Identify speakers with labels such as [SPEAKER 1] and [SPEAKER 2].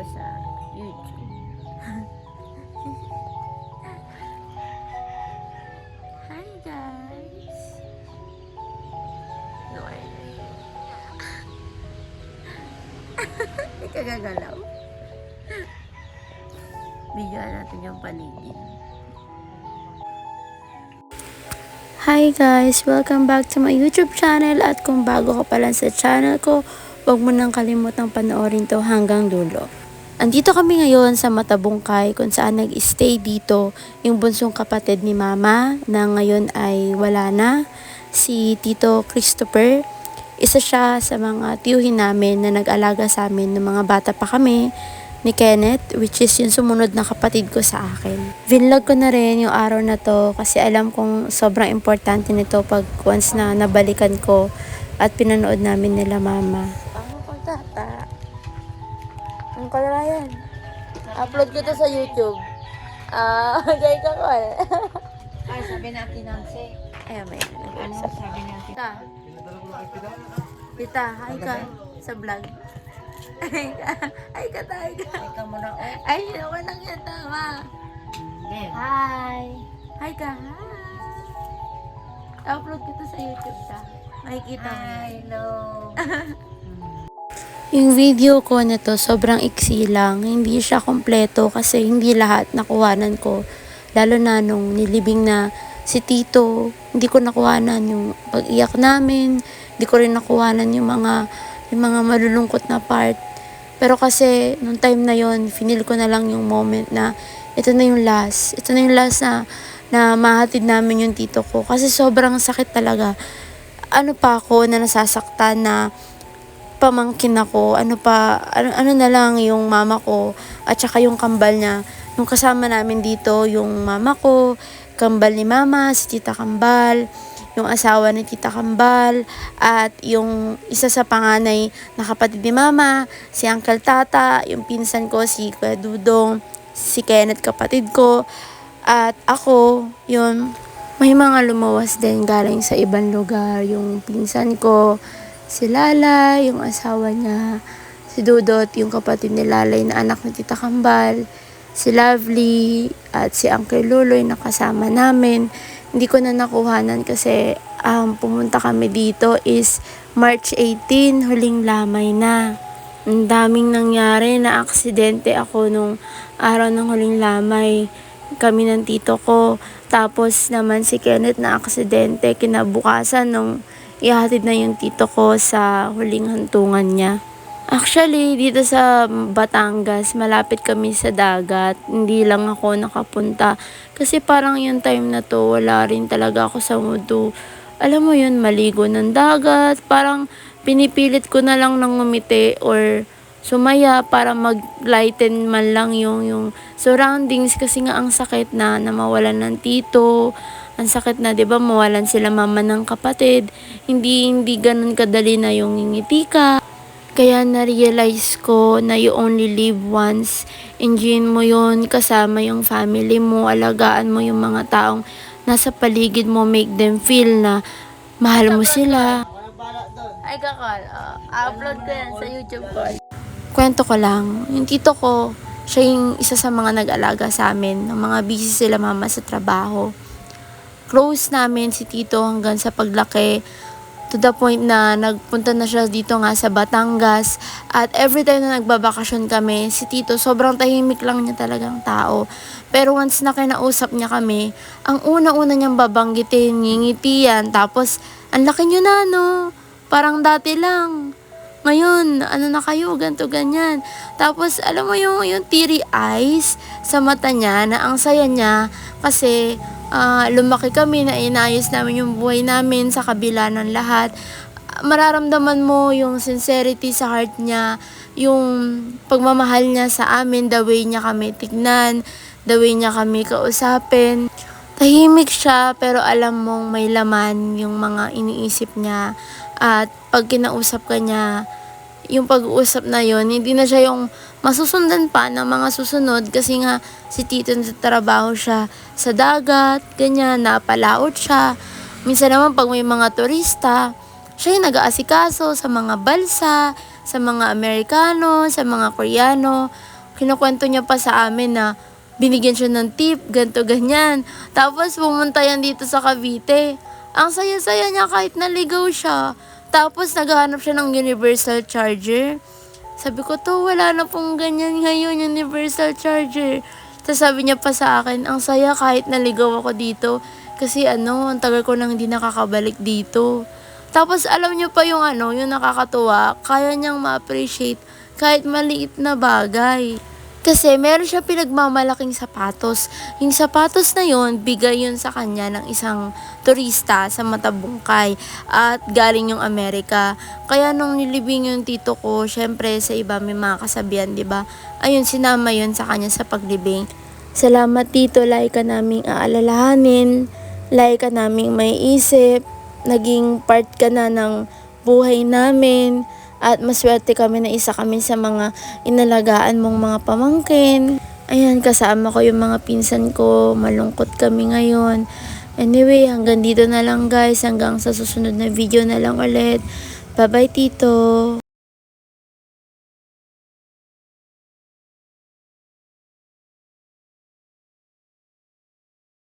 [SPEAKER 1] to sa YouTube. Hi guys! No, Hindi ka gagalaw. Bigyan natin yung paligid. Hi guys! Welcome back to my YouTube channel at kung bago ka pa lang sa channel ko, huwag mo nang kalimutang panoorin to hanggang dulo. Andito kami ngayon sa Matabungkay kung saan nag-stay dito yung bunsong kapatid ni Mama na ngayon ay wala na, si Tito Christopher. Isa siya sa mga tiyuhin namin na nag-alaga sa amin ng mga bata pa kami ni Kenneth, which is yung sumunod na kapatid ko sa akin. Vinlog ko na rin yung araw na to kasi alam kong sobrang importante nito pag once na nabalikan ko at pinanood namin nila Mama. Ano ko tata? Ang kalarayan. Upload ko to sa YouTube. Gay ka call.
[SPEAKER 2] Ay, sabi natin Nancy.
[SPEAKER 1] Ayan, may
[SPEAKER 2] Ano sabi natin?
[SPEAKER 1] Tita. Tita, hi ka sa vlog. Ay ka.
[SPEAKER 2] Ikaw mo na, oh.
[SPEAKER 1] Ay, ako lang yan, tama.
[SPEAKER 2] Then,
[SPEAKER 1] Hi! Hi ka, hi! Upload kita sa YouTube ta. Makikita mo yan.
[SPEAKER 2] hello.
[SPEAKER 1] Yung video ko na to, sobrang iksi lang. Hindi siya kompleto kasi hindi lahat nakuhanan ko. Lalo na nung nilibing na si Tito, hindi ko nakuhanan yung pag-iyak namin. Hindi ko rin nakuhanan yung mga malulungkot na part. Pero kasi, nung time na yon, finil ko na lang yung moment na ito na yung last. Ito na yung last na mahatid namin yung tito ko. Kasi sobrang sakit talaga. Ano pa ako na nasasaktan na pamangkin ako. Ano na lang yung mama ko at saka yung kambal niya. Nung kasama namin dito, yung mama ko, kambal ni mama, si tita kambal, yung asawa ni Tita Kambal, at yung isa sa panganay na kapatid ni Mama, si Uncle Tata, yung pinsan ko, si Kuya Dudong, si Kenneth kapatid ko, at ako, yun, may mga lumuwas din galing sa ibang lugar, yung pinsan ko, si Lalay, yung asawa niya, si Dudot, yung kapatid ni Lalay na anak ni Tita Kambal, si Lovely, at si Uncle Luloy na kasama namin. Hindi ko na nakuhanan kasi pumunta kami dito is March 18, huling lamay na. Ang daming nangyari na aksidente ako nung araw ng huling lamay. Kami ng tito ko. Tapos naman si Kenneth na aksidente kinabukasan nung ihatid na yung tito ko sa huling hantungan niya. Actually, dito sa Batangas, malapit kami sa dagat. Hindi lang ako nakapunta. Kasi parang yung time na to, wala rin talaga ako sa mood to, alam mo yun, maligo ng dagat. Parang pinipilit ko na lang nang ngumiti or sumaya para mag-lighten man lang yung surroundings. Kasi nga ang sakit na mawalan ng tito. Ang sakit na, 'di ba, mawalan sila mama ng kapatid. Hindi ganun kadali na yung ngingiti ka. Kaya na-realize ko na you only live once. Enjoyin mo yun, kasama yung family mo, alagaan mo yung mga taong nasa paligid mo, make them feel na mahal mo sila. Ay kakal, upload ko yan sa YouTube ko. Kwento ko lang, yung tito ko, siya yung isa sa mga nag-alaga sa amin, ng mga busy sila mama sa trabaho. Close namin si tito hanggang sa paglaki, to the point na nagpunta na siya dito nga sa Batangas. At every time na nagbabakasyon kami, si Tito, sobrang tahimik lang niya talagang tao. Pero once na kinausap niya kami, ang una-una niyang babanggitin, ngingiti yan. Tapos, ang laki niyo na, no? Parang dati lang. Ngayon, ano na kayo, ganto ganyan. Tapos, alam mo yung teary eyes sa mata niya, na ang saya niya, kasi lumaki kami na inayos namin yung buhay namin sa kabila ng lahat. Mararamdaman mo yung sincerity sa heart niya, yung pagmamahal niya sa amin, the way niya kami tignan, the way niya kami kausapin. Tahimik siya pero alam mong may laman yung mga iniisip niya. At pag kinausap ka niya, yung pag-uusap na yon, hindi na siya yung masusundan pa ng mga susunod kasi nga si Tito na trabaho siya sa dagat, ganyan, napalaot siya. Minsan naman pag may mga turista, siya yung nag-aasikaso sa mga balsa, sa mga Amerikano, sa mga Koreano. kinukwento niya pa sa amin na binigyan siya ng tip, ganto ganyan. Tapos pumunta yan dito sa Cavite. Ang saya-saya niya kahit naligaw siya. Tapos naghahanap siya ng universal charger. Sabi ko to, wala na pong ganyan ngayon, universal charger. Tapos sabi niya pa sa akin, ang saya kahit naligaw ako dito. Kasi ang tagal ko nang hindi nakakabalik dito. Tapos alam niyo pa yung yung nakakatuwa, kaya niyang ma-appreciate kahit maliit na bagay. Kasi meron siya pinagmamalaking sapatos. Yung sapatos na yon, bigay yun sa kanya ng isang turista sa Matabungkay at galing yung Amerika. Kaya nung nilibing yung tito ko, syempre sa iba may mga kasabihan, di ba? Ayun, sinama yun sa kanya sa paglibing. Salamat tito, lagi ka naming aalalahanin, lagi ka naming may isip, naging part ka na ng buhay namin. At maswerte kami na isa kami sa mga inalagaan mong mga pamangkin. Ayan, kasama ko yung mga pinsan ko. Malungkot kami ngayon. Anyway, hanggang dito na lang guys. Hanggang sa susunod na video na lang ulit. Bye-bye, Tito.